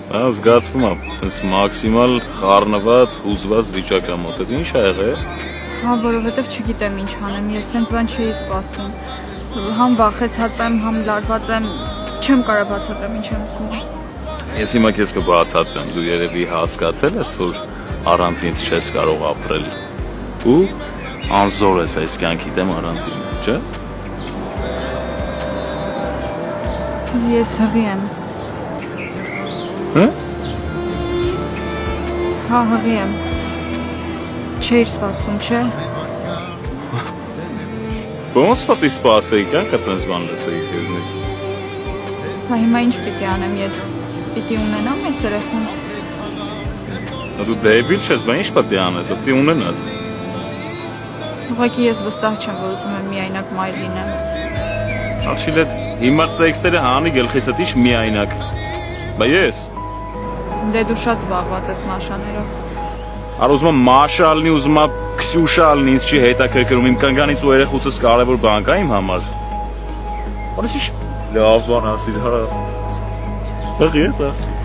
Զգացվում է, այս մաքսիմալ խառնված, հուզված վիճակ է մոտդ, ինչ ա եղել։ Հա, որովհետև չգիտեմ ինչ անեմ, ես սենց բան չէի սպասում։ Համ վախեցած եմ, համ լարված եմ, չեմ կարող բացատրեմ ինչ եմ զգում։ Ես հիմա քեզ կբացատրեմ, դու երևի հասկացել ես, որ առանց ինձ չես կարող ապրել։ Ու անզոր ես այս կյանքի դեմ առանց ինձ, չէ՞։ Ես հղի եմ։ Հա՞։ Հա, հղի եմ։ Չէիր սպասում, չէ՞։ Ոնց պետք է սպասեի, կյանք այդպես բան լսեի քեզնից։ Հա, հիմա ինչ պիտի անեմ ես։ Պիտի ունենամ այս երեխուն։ Դու դեբիլ ես, բա ինչ պետք է անես, պետք է ունենաս։ Ուղղակի ես վստահ չեմ, որ ուզում եմ միայնակ մայր լինեմ։ Աղջիկ, հիմա տեքստերը անի գլխիցդ ինչ միայնակ։ Բա ես։ Դե դու շատ զբաղված ես մաշաներով։ Արա ուզում եմ Մաշա լինի, ուզում եմ Քսյուշա լինի, ինձ չի հետաքրքրում, իմ կնկանից ու երեխուցս կարևոր բան կա իմ համար։ Որոշ լավ բան ասիր, հա։ Ախ ես աղջիկ։